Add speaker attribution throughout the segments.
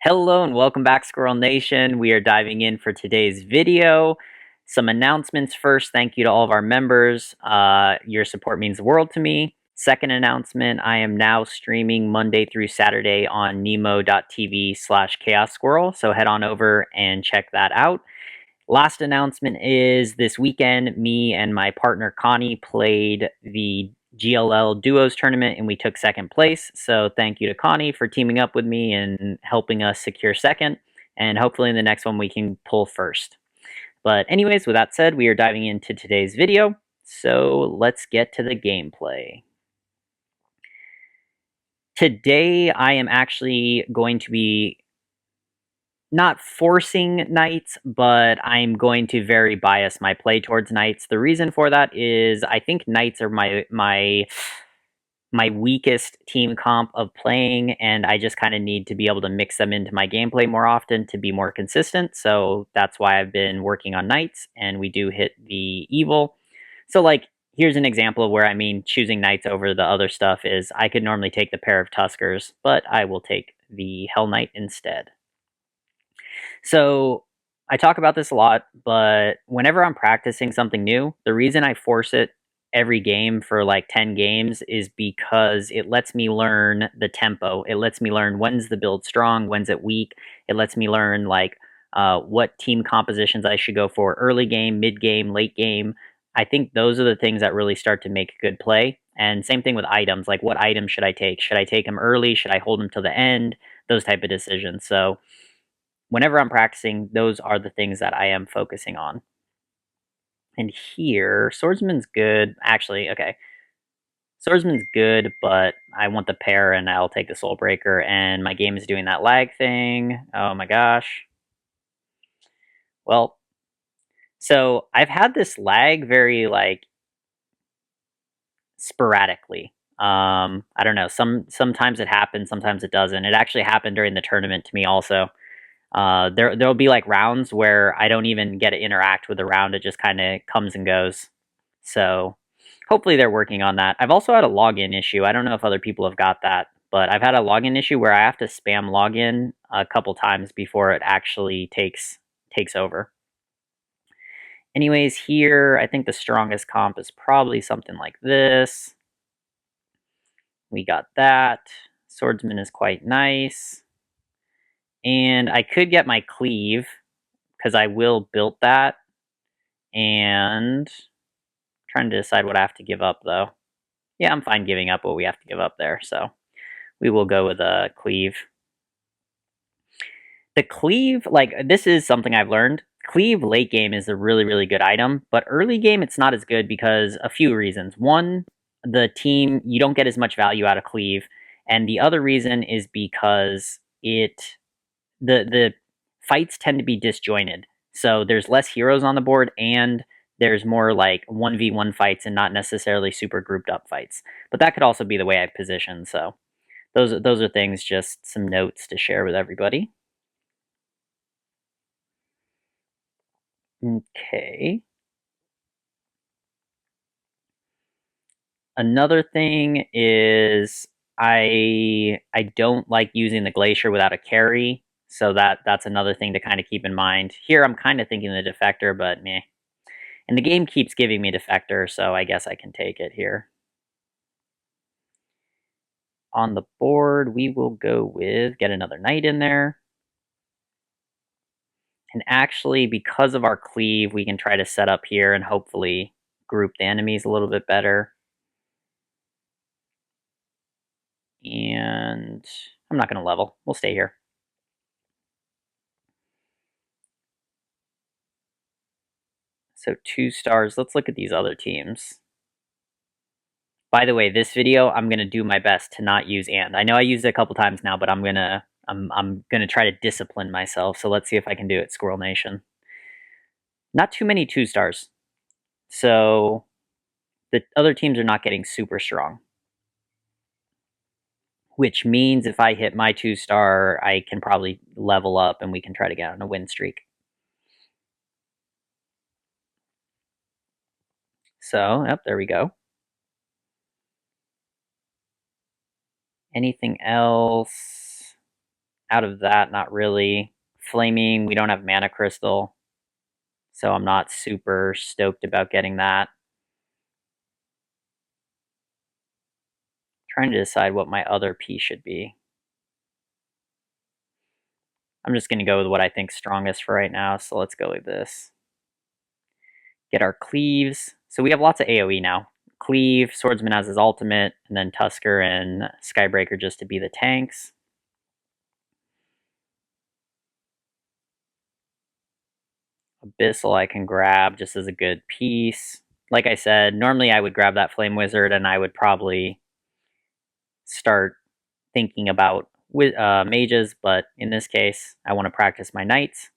Speaker 1: Hello and welcome back, Squirrel Nation. We are diving in for today's video. Some announcements first. Thank you to all of our members. Your support means the world to me. Second announcement, I am now streaming Monday through Saturday on nemo.tv/Chaos Squirrel, so head on over and check that out. Last announcement is this weekend, me and my partner Connie played the GLL Duos tournament and we took second place. So thank you to Connie for teaming up with me and helping us secure second. And hopefully in the next one we can pull first. But anyways, with that said, we are diving into today's video. So let's get to the gameplay. Today I am actually going to be not forcing knights, but I'm going to very bias my play towards knights. The reason for that is I think knights are my weakest team comp of playing, and I just kind of need to be able to mix them into my gameplay more often to be more consistent. So that's why I've been working on knights, and we do hit the evil. So like, here's an example of where I mean choosing knights over the other stuff is I could normally take the pair of Tuskers, but I will take the Hell Knight instead. So I talk about this a lot, but whenever I'm practicing something new, the reason I force it every game for like 10 games is because it lets me learn the tempo. It lets me learn when's the build strong, when's it weak. It lets me learn like what team compositions I should go for early game, mid game, late game. I think those are the things that really start to make good play. And same thing with items, like what items should I take? Should I take them early? Should I hold them till the end? Those type of decisions. So whenever I'm practicing, those are the things that I am focusing on. And here, Swordsman's good. Actually, okay. Swordsman's good, but I want the pair and I'll take the Soul Breaker, and my game is doing that lag thing. Oh my gosh. Well, so I've had this lag very, like, sporadically. I don't know. Sometimes it happens, sometimes it doesn't. It actually happened during the tournament to me also. There'll be like rounds where I don't even get to interact with the round. It just kind of comes and goes. So hopefully they're working on that. I've also had a login issue. I don't know if other people have got that, but I've had a login issue where I have to spam login a couple times before it actually takes over. Anyways, here I think the strongest comp is probably something like this. We got that. Swordsman is quite nice. And I could get my cleave, because I will build that. And trying to decide what I have to give up, though. Yeah, I'm fine giving up what we have to give up there, so we will go with a cleave. The cleave, like, this is something I've learned. Cleave late game is a really, really good item, but early game it's not as good because a few reasons. One, the team, you don't get as much value out of cleave, and the other reason is because the fights tend to be disjointed. So there's less heroes on the board, and there's more like 1v1 fights and not necessarily super grouped up fights. But that could also be the way I position. So those are things, just some notes to share with everybody. Okay. Another thing is I don't like using the glacier without a carry. So that's another thing to kind of keep in mind. Here I'm kind of thinking the defector, but meh. And the game keeps giving me defector, so I guess I can take it here. On the board, we will go with, get another knight in there. And actually, because of our cleave, we can try to set up here and hopefully group the enemies a little bit better. And I'm not going to level. We'll stay here. So 2 stars. Let's look at these other teams. By the way, this video, I'm going to do my best to not use and. I know I used it a couple times now, but I'm going to try to discipline myself. So let's see if I can do it, Squirrel Nation. Not too many 2 stars. So the other teams are not getting super strong. Which means if I hit my 2 star, I can probably level up and we can try to get on a win streak. So, yep, there we go. Anything else? Out of that, not really. Flaming, we don't have mana crystal, so I'm not super stoked about getting that. Trying to decide what my other piece should be. I'm just going to go with what I think's strongest for right now, so let's go with this. Get our cleaves. So we have lots of AoE now. Cleave, Swordsman has his ultimate, and then Tusker and Skybreaker just to be the tanks. Abyssal I can grab just as a good piece. Like I said, normally I would grab that Flame Wizard and I would probably start thinking about mages, but in this case, I want to practice my knights.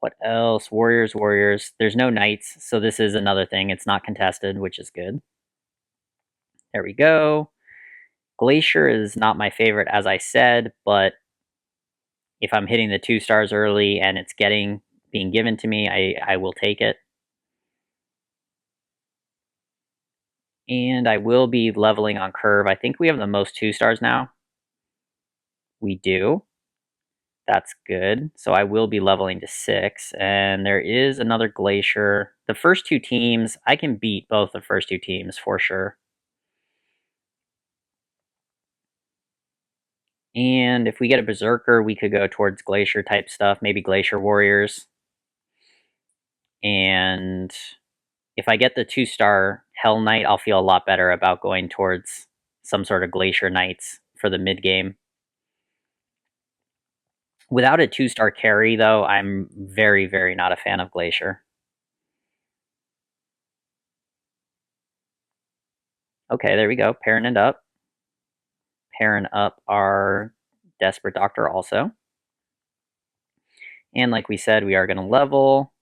Speaker 1: What else? Warriors, warriors. There's no knights, so this is another thing. It's not contested, which is good. There we go. Glacier is not my favorite, as I said, but if I'm hitting the 2 stars early and it's being given to me, I will take it. And I will be leveling on curve. I think we have the most 2 stars now. We do. That's good. So I will be leveling to 6. And there is another glacier. The first 2 teams, I can beat both the first 2 teams for sure. And if we get a Berserker, we could go towards Glacier type stuff, maybe Glacier Warriors. And if I get the 2-star Hell Knight, I'll feel a lot better about going towards some sort of Glacier Knights for the mid-game. Without a 2-star carry, though, I'm very, very not a fan of Glacier. Okay, there we go. Pairing it up. Pairing up our Desperate Doctor also. And like we said, we are going to level.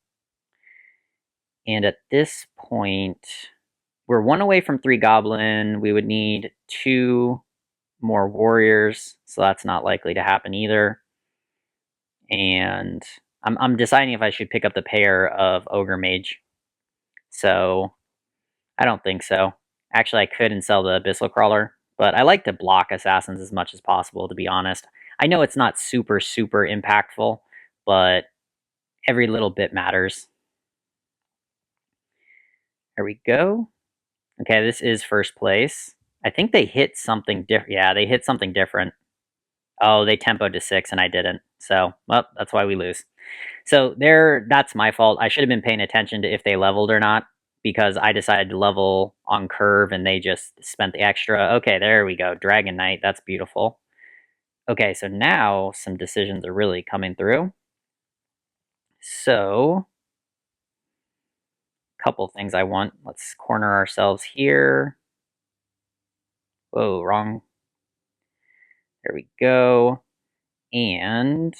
Speaker 1: And at this point, we're 1 away from 3 Goblin. We would need 2 more Warriors, so that's not likely to happen either. And I'm deciding if I should pick up the pair of Ogre Mage. So I don't think so. Actually, I could and sell the Abyssal Crawler, but I like to block Assassins as much as possible, to be honest. I know it's not super, super impactful, but every little bit matters. There we go. Okay, this is first place. I think they hit something different. Yeah, they hit something different. Oh, they tempoed to 6 and I didn't. So, well, that's why we lose. So that's my fault. I should have been paying attention to if they leveled or not, because I decided to level on curve and they just spent the extra. Okay, there we go. Dragon Knight. That's beautiful. Okay, so now some decisions are really coming through. So, a couple things I want. Let's corner ourselves here. Whoa, wrong. There we go. And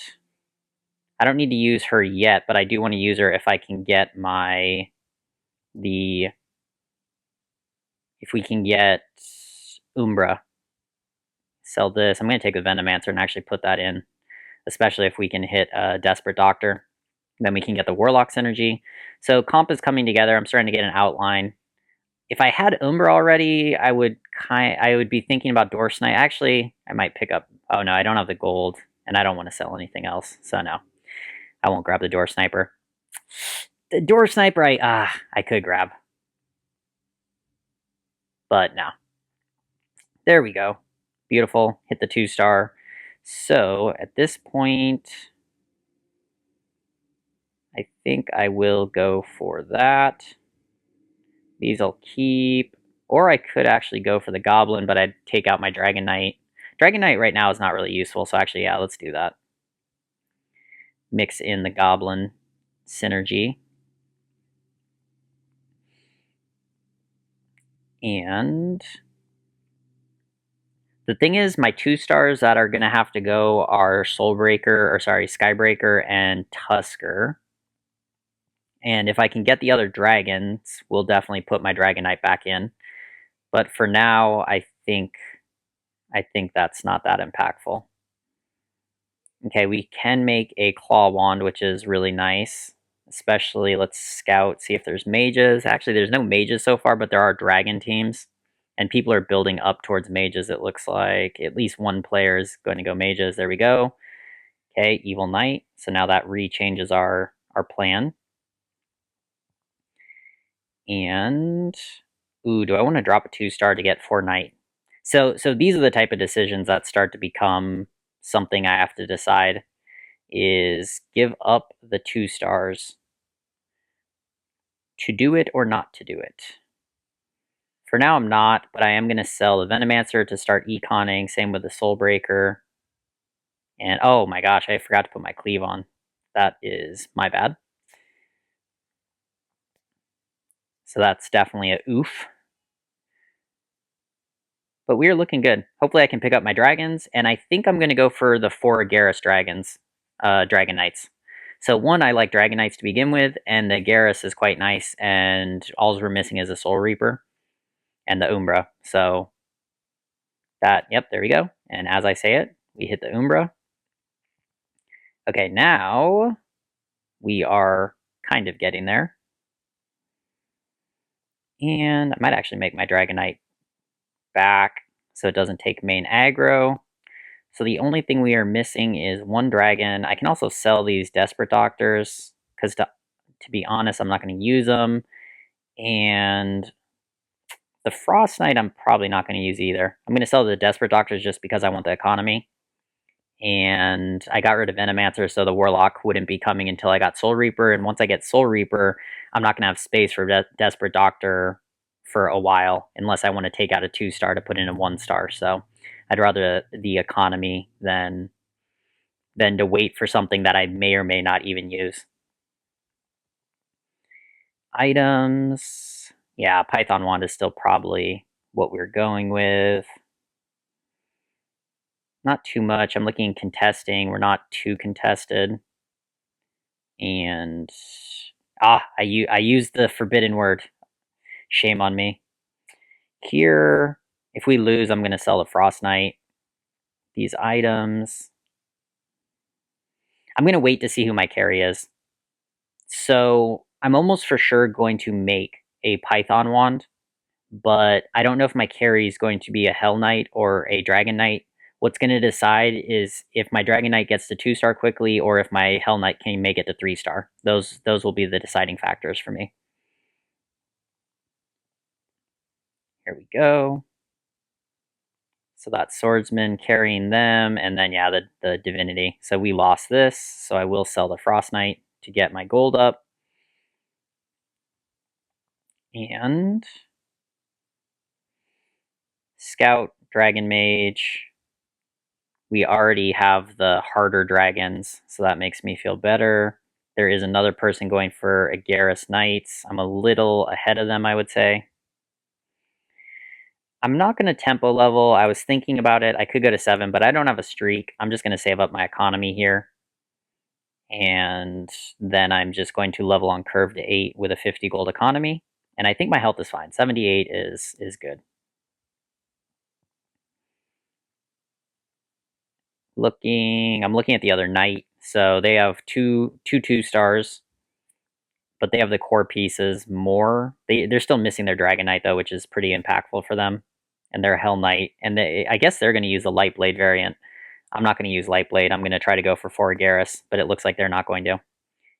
Speaker 1: I don't need to use her yet, but I do want to use her if I can get if we can get Umbra. Sell this. I'm going to take the Venomancer and actually put that in, especially if we can hit a Desperate Doctor. Then we can get the Warlock synergy. So comp is coming together. I'm starting to get an outline. If I had Umbra already, I would be thinking about Door Snipe. Actually, I might pick up. Oh no, I don't have the gold, and I don't want to sell anything else. So no, I won't grab the Door Sniper. The Door Sniper, I could grab, but no. There we go. Beautiful. Hit the 2-star. So at this point, I think I will go for that. These I'll keep. Or I could actually go for the Goblin, but I'd take out my Dragon Knight. Dragon Knight right now is not really useful, so actually, yeah, let's do that. Mix in the Goblin synergy. And the thing is, my 2-stars that are going to have to go are Skybreaker and Tusker. And if I can get the other dragons, we'll definitely put my Dragon Knight back in. But for now, I think that's not that impactful. Okay, we can make a Claw Wand, which is really nice. Especially, let's scout, see if there's mages. Actually, there's no mages so far, but there are dragon teams. And people are building up towards mages, it looks like. At least one player is going to go mages. There we go. Okay, Evil Knight. So now that re-changes our plan. And, ooh, do I want to drop a 2-star to get 4 Knight? So these are the type of decisions that start to become something I have to decide, is give up the 2 stars to do it or not to do it. For now, I'm not, but I am going to sell the Venomancer to start econing. Same with the Soulbreaker. And oh my gosh, I forgot to put my cleave on. That is my bad. So that's definitely a oof. But we're looking good. Hopefully I can pick up my dragons, and I think I'm going to go for the 4 Garrus dragons, Dragon Knights. So one, I like Dragon Knights to begin with, and the Garrus is quite nice, and all we're missing is a Soul Reaper and the Umbra. So that, yep, there we go. And as I say it, we hit the Umbra. Okay, now we are kind of getting there. And I might actually make my Dragon Knight back so it doesn't take main aggro. So the only thing we are missing is 1 dragon. I can also sell these Desperate Doctors, because to be honest, I'm not going to use them. And the Frost Knight I'm probably not going to use either. I'm going to sell the Desperate Doctors just because I want the economy. And I got rid of Venomancer, so the Warlock wouldn't be coming until I got Soul Reaper. And once I get Soul Reaper, I'm not going to have space for Desperate Doctor for a while, unless I want to take out a 2-star to put in a 1-star. So I'd rather the economy than to wait for something that I may or may not even use. Items. Yeah, Python Wand is still probably what we're going with. Not too much. I'm looking contesting. We're not too contested. And I used the forbidden word. Shame on me. Here, if we lose, I'm going to sell the Frost Knight. These items. I'm going to wait to see who my carry is. So I'm almost for sure going to make a Python Wand, but I don't know if my carry is going to be a Hell Knight or a Dragon Knight. What's going to decide is if my Dragon Knight gets to 2-star quickly, or if my Hell Knight can make it to 3-star. Those will be the deciding factors for me. Here we go. So that's Swordsman carrying them, and then yeah, the Divinity. So we lost this, so I will sell the Frost Knight to get my gold up. And Scout, Dragon Mage. We already have the harder dragons, so that makes me feel better. There is another person going for a Garrus Knights. I'm a little ahead of them, I would say. I'm not going to tempo level. I was thinking about it. I could go to 7, but I don't have a streak. I'm just going to save up my economy here. And then I'm just going to level on curve to 8 with a 50 gold economy. And I think my health is fine. 78 is good. I'm looking at the other knight. So they have two 2-stars, but they have the core pieces more. They're still missing their Dragon Knight though, which is pretty impactful for them. And they're Hell Knight, and I guess they're going to use the Light Blade variant. I'm not going to use Light Blade. I'm going to try to go for 4 Garrus, but it looks like they're not going to.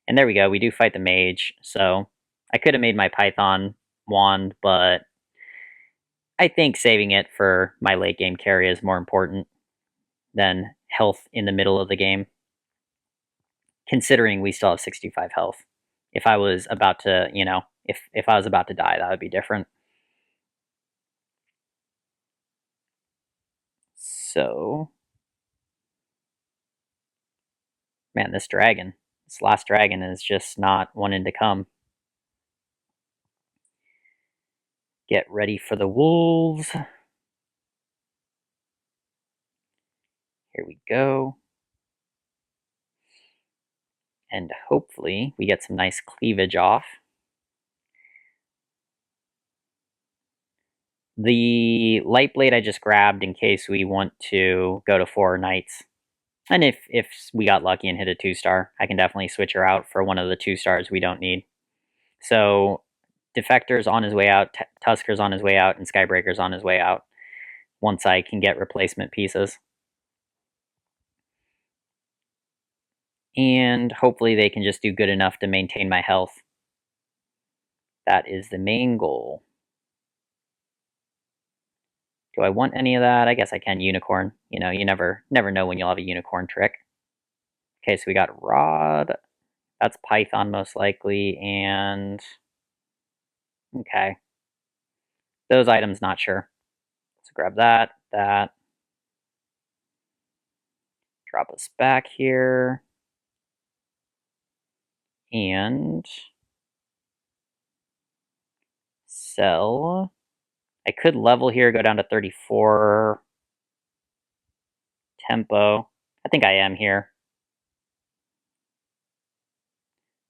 Speaker 1: And there we go. We do fight the mage, so I could have made my Python Wand, but I think saving it for my late game carry is more important than health in the middle of the game, considering we still have 65 health. If I was about to, if I was about to die, that would be different. So, man, this last dragon is just not wanting to come. Get ready for the wolves. Here we go. And hopefully we get some nice cleavage off. The Light Blade I just grabbed in case we want to go to 4 knights. And if we got lucky and hit a 2-star, I can definitely switch her out for one of the 2 stars we don't need. So Defector's on his way out, Tusker's on his way out, and Skybreaker's on his way out once I can get replacement pieces. And hopefully they can just do good enough to maintain my health. That is the main goal. Do I want any of that? I guess I can unicorn. You know, you never know when you'll have a unicorn trick. Okay, so we got Rod. That's Python most likely, and okay. Those items, not sure. So grab that. Drop us back here. And sell. I could level here, go down to 34. Tempo. I think I am here.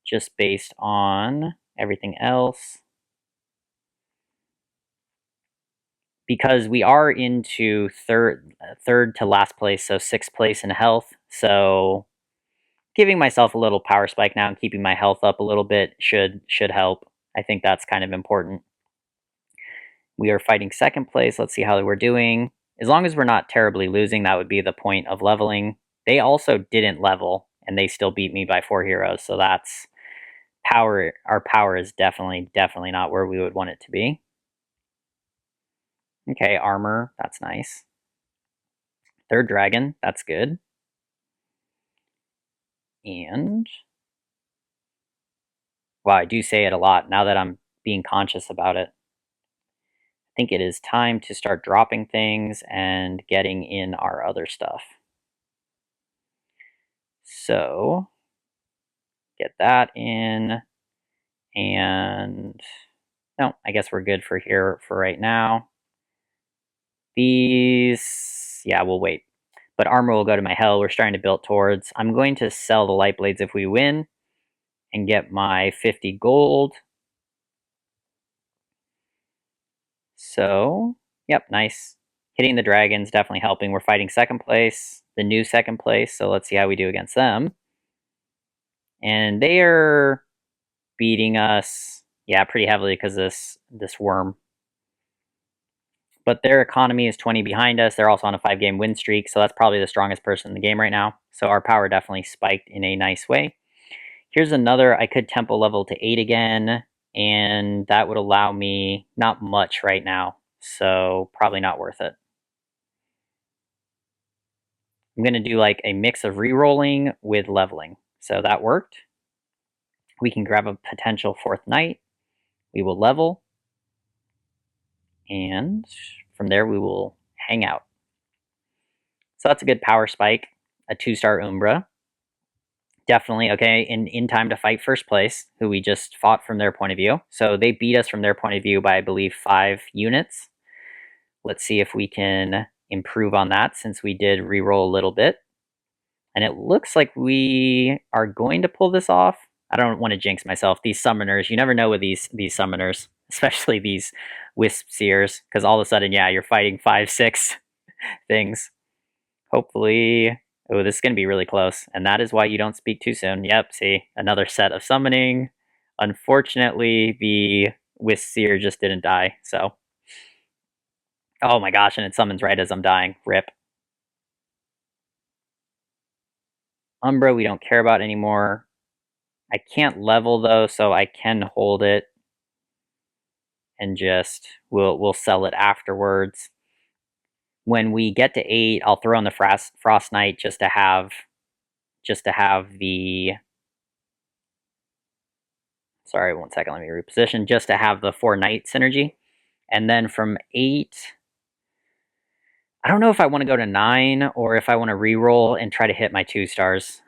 Speaker 1: Just based on everything else. Because we are into third to last place, so 6th place in health. So giving myself a little power spike now and keeping my health up a little bit should help. I think that's kind of important. We are fighting 2nd place. Let's see how we're doing. As long as we're not terribly losing, that would be the point of leveling. They also didn't level, and they still beat me by 4 heroes, so that's power. Our power is definitely not where we would want it to be. Okay, armor, that's nice. 3rd dragon, that's good. And wow, I do say it a lot now that I'm being conscious about it. I think it is time to start dropping things and getting in our other stuff. So get that in, and no, I guess we're good for here for right now. These, yeah, we'll wait. But armor will go to my hell. We're starting to build towards. I'm going to sell the light blades if we win and get my 50 gold. So, yep, nice. Hitting the dragons, definitely helping. We're fighting 2nd place, the new 2nd place, so let's see how we do against them. And they are beating us, yeah, pretty heavily because this worm. But their economy is 20 behind us. They're also on a 5-game win streak, so that's probably the strongest person in the game right now. So our power definitely spiked in a nice way. Here's another. I could tempo level to 8 again, and that would allow me not much right now, so probably not worth it. I'm going to do like a mix of re-rolling with leveling. So that worked. We can grab a potential 4th knight. We will level. And from there, we will hang out. So that's a good power spike. A 2-star Umbra. Definitely, okay, in time to fight 1st place, who we just fought from their point of view. So they beat us from their point of view by, I believe, 5 units. Let's see if we can improve on that since we did re-roll a little bit. And it looks like we are going to pull this off. I don't want to jinx myself. These summoners, you never know with these summoners, especially these wisp seers, because all of a sudden, yeah, you're fighting 5, 6 things. Hopefully, oh, this is going to be really close. And that is why you don't speak too soon. Yep, see, another set of summoning. Unfortunately, the wisp seer just didn't die, so. Oh my gosh, and it summons right as I'm dying. Rip. Umbra, we don't care about anymore. I can't level though, so I can hold it and just we'll sell it afterwards. When we get to 8, I'll throw in the Frost Knight just to have the. Sorry, 1 second. Let me reposition. Just to have the 4 Knight synergy, and then from 8, I don't know if I want to go to 9 or if I want to re-roll and try to hit my 2 stars.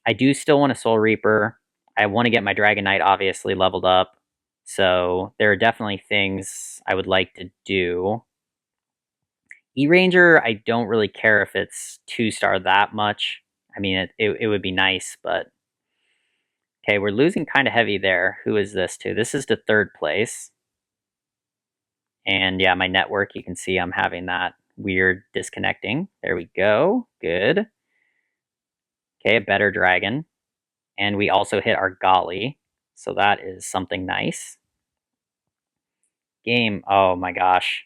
Speaker 1: I do still want a Soul Reaper. I want to get my Dragon Knight obviously leveled up. So there are definitely things I would like to do. E-Ranger, I don't really care if it's 2-star that much. I mean, it would be nice, but. Okay, we're losing kind of heavy there. Who is this to? This is to 3rd place. And yeah, my network, you can see I'm having that weird disconnecting. There we go. Good. Okay, a better dragon. And we also hit our Golly. So that is something nice. Game. Oh my gosh.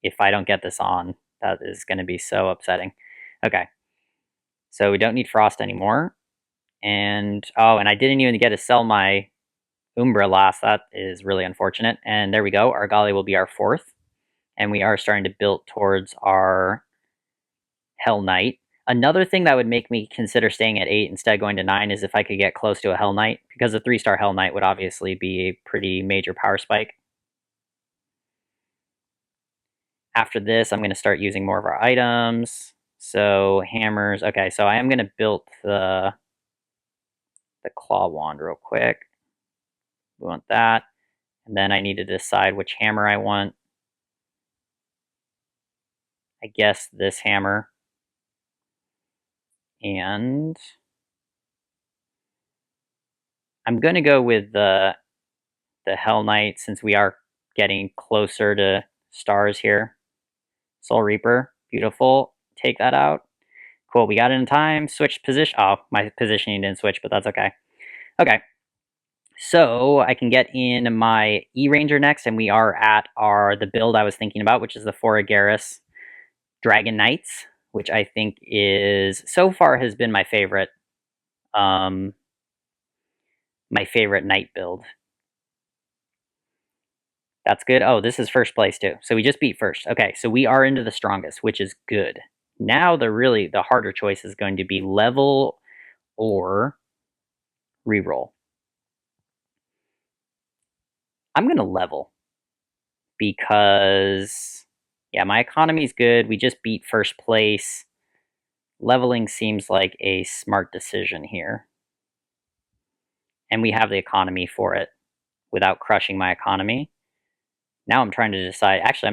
Speaker 1: If I don't get this on, that is going to be so upsetting. Okay. So we don't need Frost anymore. And, oh, and I didn't even get to sell my Umbra last. That is really unfortunate. And there we go. Argali will be our 4th. And we are starting to build towards our Hell Knight. Another thing that would make me consider staying at 8 instead of going to 9 is if I could get close to a Hell Knight, because a 3-star Hell Knight would obviously be a pretty major power spike. After this, I'm going to start using more of our items. So hammers. Okay, so I am going to build the claw wand real quick. We want that. And then I need to decide which hammer I want. I guess this hammer. And I'm going to go with the Hell Knight since we are getting closer to stars here. Soul Reaper, beautiful. Take that out. Cool, we got it in time. Switch position. Oh, my positioning didn't switch, but that's okay. Okay, so I can get in my E-Ranger next, and we are at the build I was thinking about, which is the 4 Agaris Dragon Knights, which I think is, so far, has been my favorite knight build. That's good. Oh, this is first place too. So we just beat first. Okay, so we are into the strongest, which is good. Now the harder choice is going to be level or reroll. I'm going to level because, yeah, my economy's good. We just beat first place. Leveling seems like a smart decision here. And we have the economy for it without crushing my economy. Now I'm trying to decide. Actually,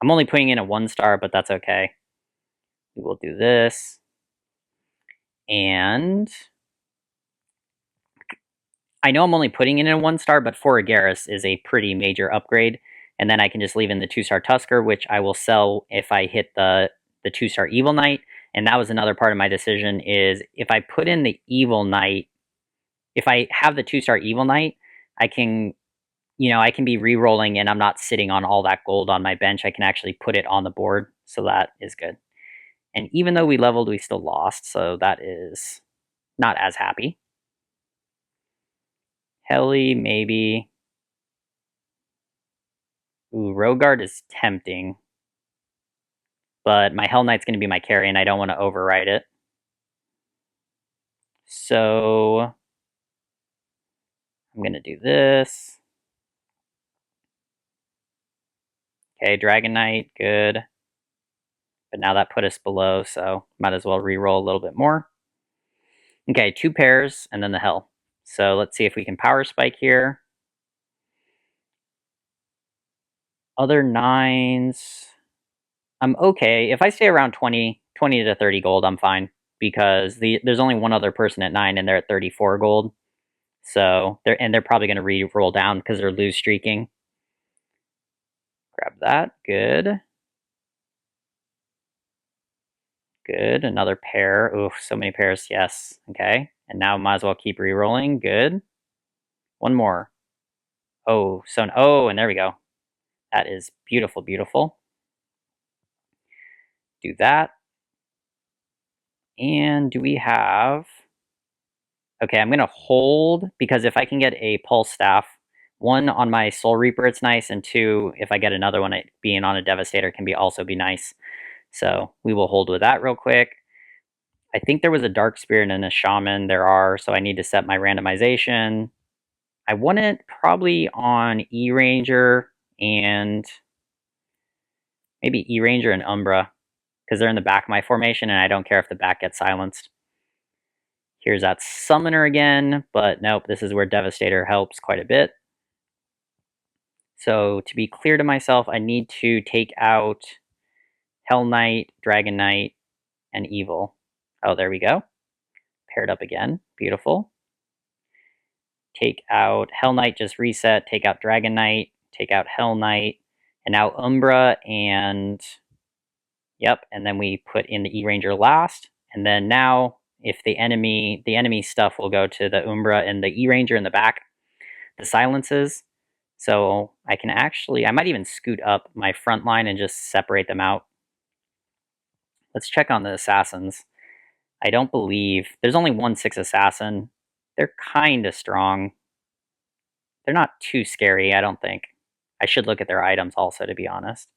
Speaker 1: I'm only putting in a 1-star, but that's okay. We will do this. And I know I'm only putting in a 1-star, but 4 Agaris is a pretty major upgrade. And then I can just leave in the 2-star Tusker, which I will sell if I hit the 2-star Evil Knight. And that was another part of my decision is if I put in the Evil Knight, if I have the 2-star Evil Knight, I can be re-rolling and I'm not sitting on all that gold on my bench. I can actually put it on the board, so that is good. And even though we leveled, we still lost, so that is not as happy. Heli, maybe. Ooh, Rogard is tempting. But my Hell Knight's going to be my carry, and I don't want to override it. So I'm going to do this. Okay, Dragon Knight, good. But now that put us below, so might as well re-roll a little bit more. Okay, 2 pairs, and then the Hell. So let's see if we can power spike here. Other 9s. I'm okay. If I stay around 20 to 30 gold, I'm fine. Because there's only one other person at 9, and they're at 34 gold. So they're probably going to re-roll down because they're lose streaking. Grab that. Good. Good. Another pair. Oof, so many pairs. Yes. Okay. And now might as well keep re-rolling. Good. One more. Oh, and there we go. That is beautiful, beautiful. Do that. And do we have... Okay, I'm going to hold, because if I can get a Pulse Staff, 1 on my Soul Reaper, it's nice, and 2, if I get another one, being on a Devastator can also be nice. So we will hold with that real quick. I think there was a Dark Spirit and a Shaman. There are, so I need to set my randomization. I want it probably on E-Ranger and maybe E-Ranger and Umbra, because they're in the back of my formation, and I don't care if the back gets silenced. Here's that Summoner again, but nope, this is where Devastator helps quite a bit. So to be clear to myself, I need to take out Hell Knight, Dragon Knight, and Evil. Oh, there we go. Paired up again. Beautiful. Take out Hell Knight, just reset. Take out Dragon Knight. Take out Hell Knight. And now Umbra and... Yep, and then we put in the E-Ranger last. And then now, if the enemy stuff will go to the Umbra and the E-Ranger in the back. The silences. So I can actually, I might even scoot up my front line and just separate them out. Let's check on the assassins. I don't believe, there's only 1/6 assassin. They're kind of strong. They're not too scary, I don't think. I should look at their items also, to be honest.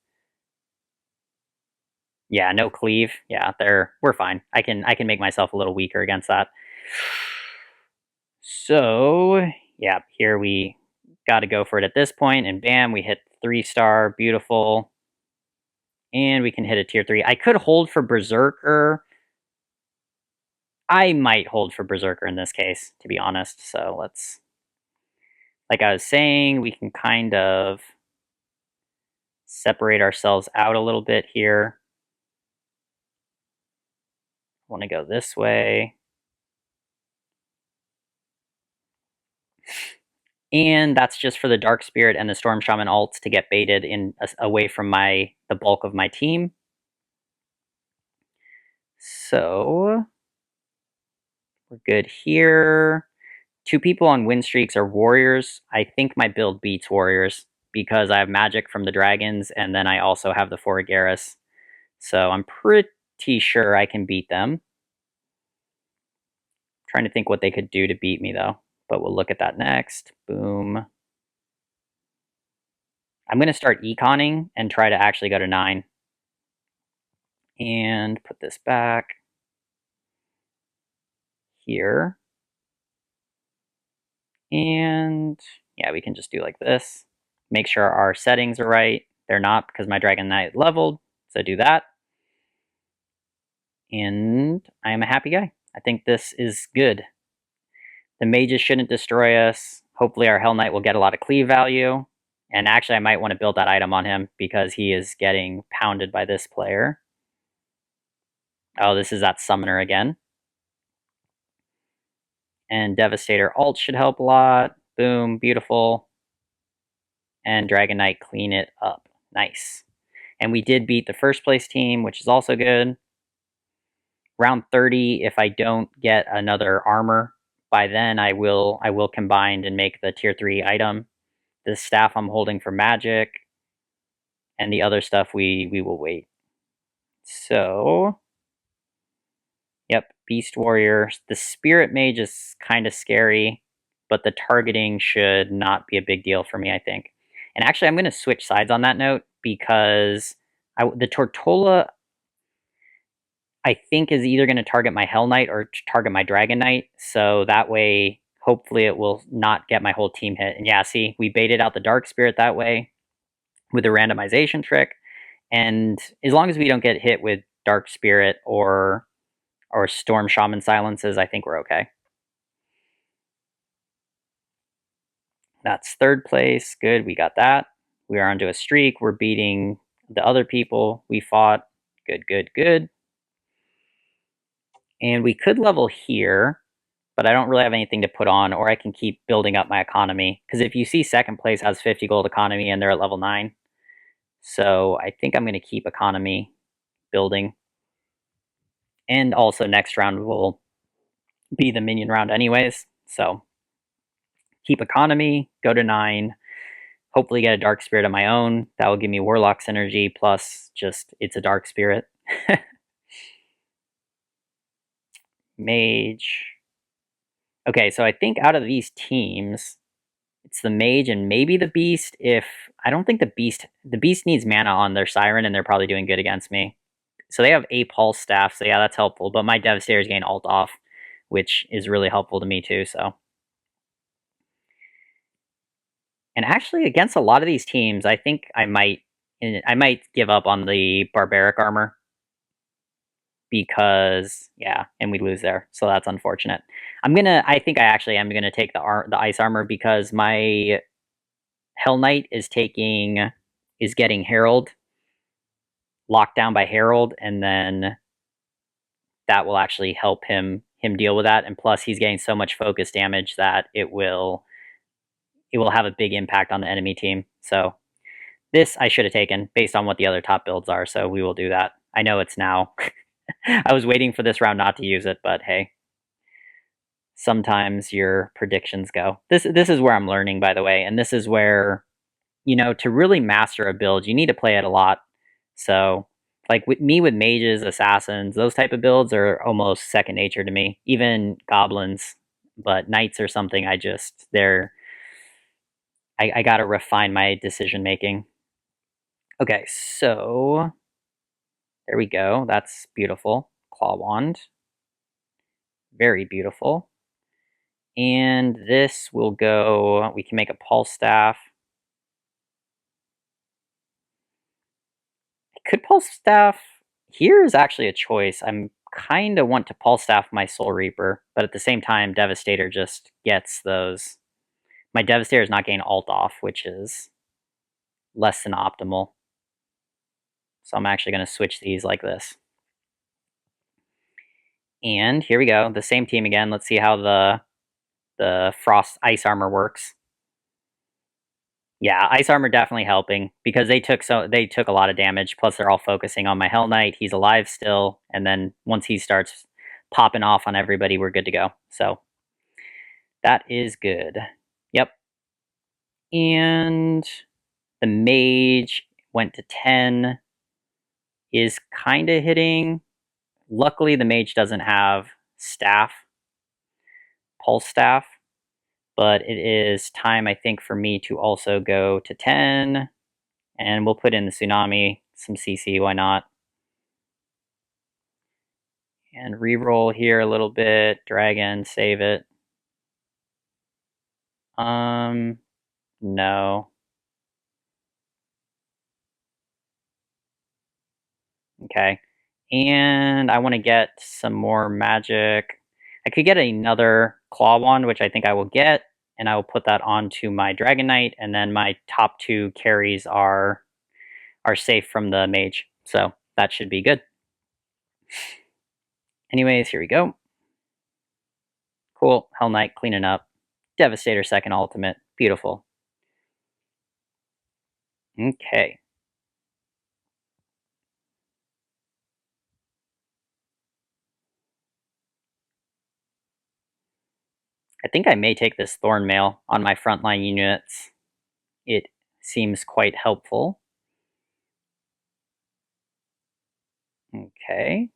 Speaker 1: Yeah, no cleave. Yeah, we're fine. I can make myself a little weaker against that. So, yeah, here we got to go for it at this point, and bam, we hit 3-star, beautiful. And we can hit a tier 3. I could hold for Berserker. I might hold for Berserker in this case, to be honest. So let's, like I was saying, we can kind of separate ourselves out a little bit here. I want to go this way. And that's just for the Dark Spirit and the Storm Shaman ults to get baited in away from the bulk of my team. So we're good here. 2 people on win streaks are warriors. I think my build beats warriors because I have magic from the dragons, and then I also have the 4 Garrus. So I'm pretty sure I can beat them. Trying to think what they could do to beat me, though. But we'll look at that next. Boom. I'm going to start econing and try to actually go to 9. And put this back here. And yeah, we can just do like this. Make sure our settings are right. They're not because my Dragon Knight leveled. So do that. And I am a happy guy. I think this is good. The mages shouldn't destroy us. Hopefully our Hell Knight will get a lot of cleave value. And actually I might want to build that item on him because he is getting pounded by this player. Oh, this is that summoner again. And Devastator ult should help a lot. Boom, beautiful. And Dragon Knight clean it up. Nice. And we did beat the first place team, which is also good. Round 30, if I don't get another armor, by then I will combine and make the tier 3 item. The staff I'm holding for magic. And the other stuff we will wait. So, yep, Beast Warrior. The Spirit Mage is kind of scary, but the targeting should not be a big deal for me, I think. And actually, I'm going to switch sides on that note because the Tortola, I think, is either going to target my Hell Knight or target my Dragon Knight. So that way, hopefully it will not get my whole team hit. And yeah, see, we baited out the Dark Spirit that way with the randomization trick. And as long as we don't get hit with Dark Spirit or Storm Shaman silences, I think we're okay. That's 3rd place. Good, we got that. We are onto a streak. We're beating the other people we fought. Good, good, good. And we could level here, but I don't really have anything to put on, or I can keep building up my economy. Because if you see 2nd place has 50 gold economy and they're at level 9. So I think I'm going to keep economy building. And also next round will be the minion round anyways. So keep economy, go to 9, hopefully get a Dark Spirit of my own. That will give me Warlock synergy, plus just it's a Dark Spirit. Mage. Okay, so I think out of these teams, it's the Mage and maybe the Beast. I don't think the Beast needs mana on their Siren, and they're probably doing good against me. So they have a Pulse Staff, so yeah, that's helpful. But my Devastator's gain ult off, which is really helpful to me too, so. And actually, against a lot of these teams, I think I might give up on the Barbaric armor. Because, yeah, and we lose there. So that's unfortunate. I think I actually am going to take the Ice armor because my Hell Knight is getting Herald. Locked down by Herald, and then that will actually help him deal with that. And plus, he's getting so much focus damage that it will have a big impact on the enemy team. So this I should have taken based on what the other top builds are. So we will do that. I know it's now. I was waiting for this round not to use it, but hey. Sometimes your predictions go. This is where I'm learning, by the way, and this is where you know, to really master a build, you need to play it a lot. So, like with mages, assassins, those type of builds are almost second nature to me. Even goblins, but knights or something, I gotta refine my decision making. Okay, so there we go. That's beautiful. Claw wand. Very beautiful. And this will go, we can make a pulse staff. Could pulse staff here is actually a choice. I'm kind of want to pulse staff my Soul Reaper, but at the same time, Devastator just gets those. My Devastator is not getting ult off, which is less than optimal. So I'm actually going to switch these like this. And here we go, the same team again. Let's see how the Frost Ice Armor works. Yeah, Ice Armor definitely helping because they took a lot of damage. Plus, they're all focusing on my Hell Knight. He's alive still, and then once he starts popping off on everybody, we're good to go. So that is good. Yep. And the mage went to 10. Is kind of hitting. Luckily, the mage doesn't have staff, pulse staff. But it is time, I think, for me to also go to 10. And we'll put in the tsunami, some CC, why not? And reroll here a little bit. Dragon, save it. No. Okay. And I want to get some more magic. I could get another claw wand, which I think I will get, and I will put that onto my Dragon Knight, and then my top 2 carries are safe from the mage. So that should be good. Anyways, here we go. Cool. Hell Knight cleaning up. Devastator second ultimate. Beautiful. Okay. I think I may take this Thorn Mail on my frontline units. It seems quite helpful. Okay.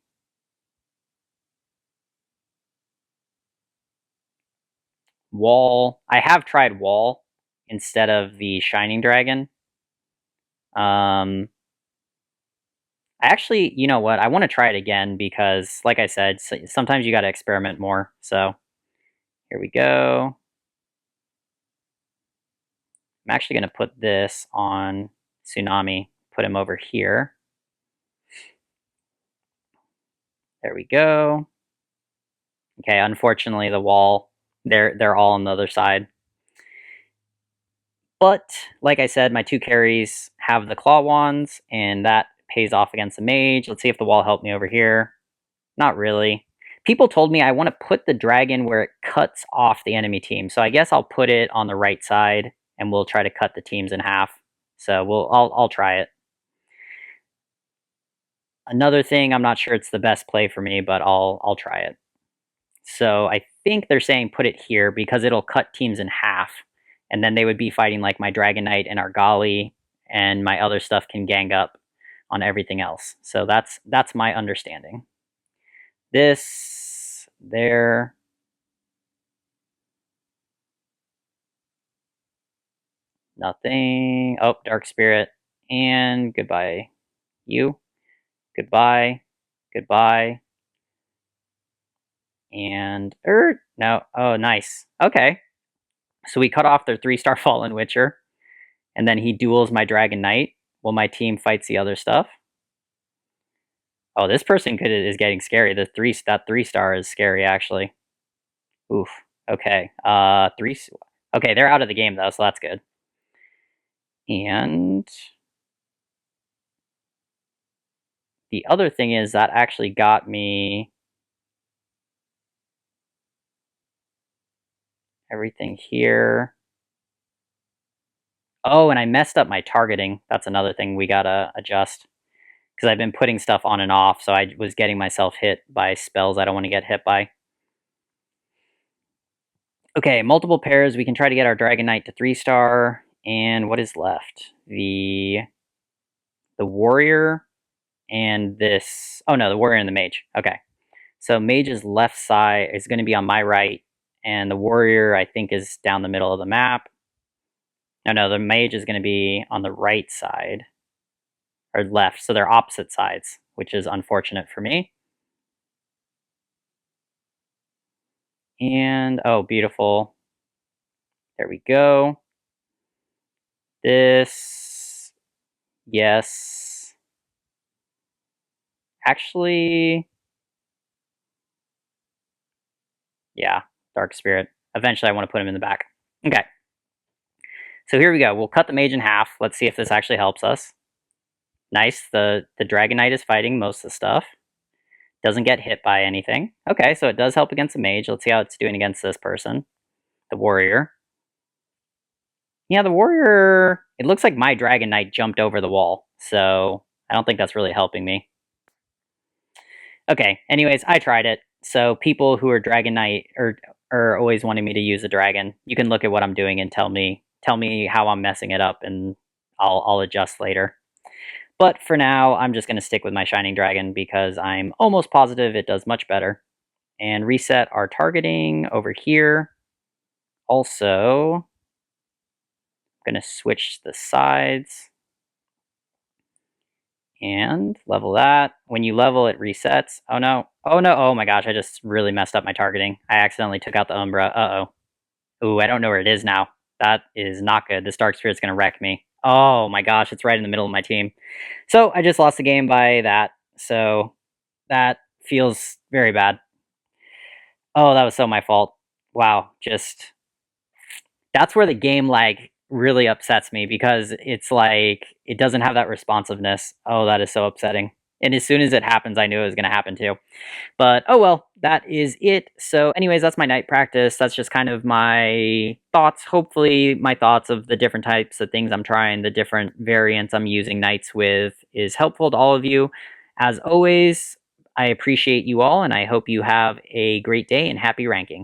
Speaker 1: Wall. I have tried Wall instead of the Shining Dragon. Actually, you know what? I want to try it again because, like I said, sometimes you got to experiment more. So here we go. I'm actually going to put this on Tsunami. Put him over here. There we go. Okay, unfortunately, the wall, they're all on the other side. But, like I said, my 2 carries have the claw wands, and that pays off against the mage. Let's see if the wall helped me over here. Not really. People told me I want to put the dragon where it cuts off the enemy team. So I guess I'll put it on the right side, and we'll try to cut the teams in half. So I'll try it. Another thing, I'm not sure it's the best play for me, but I'll try it. So I think they're saying put it here because it'll cut teams in half. And then they would be fighting like my Dragon Knight and Argali, and my other stuff can gang up on everything else. So that's my understanding. This, there. Nothing. Oh, Dark Spirit. And goodbye. You. Goodbye. Goodbye. And, no. Oh, nice. Okay. So we cut off their 3-star Fallen Witcher, and then he duels my Dragon Knight while my team fights the other stuff. Oh, this person is getting scary. That 3-star is scary, actually. Oof. Okay. Okay, they're out of the game though, so that's good. And the other thing is that actually got me everything here. Oh, and I messed up my targeting. That's another thing we gotta adjust. Because I've been putting stuff on and off, so I was getting myself hit by spells I don't want to get hit by. Okay, multiple pairs. We can try to get our Dragon Knight to 3-star. And what is left? The warrior and this. Oh no, the warrior and the mage. Okay. So mage's left side is going to be on my right, and the warrior, I think, is down the middle of the map. No, the mage is going to be on the right side, or left, so they're opposite sides, which is unfortunate for me. And, oh, beautiful. There we go. This, yes. Actually, yeah, Dark Spirit. Eventually, I want to put him in the back. Okay. So here we go. We'll cut the mage in half. Let's see if this actually helps us. Nice. The Dragon Knight is fighting most of the stuff. Doesn't get hit by anything. Okay, so it does help against the mage. Let's see how it's doing against this person. The warrior. Yeah, the warrior... It looks like my Dragon Knight jumped over the wall. So I don't think that's really helping me. Okay, anyways, I tried it. So people who are Dragon Knight are always wanting me to use a dragon. You can look at what I'm doing and tell me how I'm messing it up, and I'll adjust later. But for now, I'm just going to stick with my Shining Dragon because I'm almost positive it does much better. And reset our targeting over here. Also, I'm going to switch the sides. And level that. When you level, it resets. Oh no. Oh no. Oh my gosh, I just really messed up my targeting. I accidentally took out the Umbra. Uh-oh. Ooh, I don't know where it is now. That is not good. This Dark Spirit's going to wreck me. Oh my gosh, it's right in the middle of my team. So I just lost the game by that. So that feels very bad. Oh, that was so my fault. Wow, just... That's where the game lag really upsets me, because it's like, it doesn't have that responsiveness. Oh, that is so upsetting. And as soon as it happens, I knew it was going to happen too. But, oh well, that is it. So anyways, that's my night practice. That's just kind of my thoughts. Hopefully my thoughts of the different types of things I'm trying, the different variants I'm using knights with, is helpful to all of you. As always, I appreciate you all, and I hope you have a great day and happy ranking.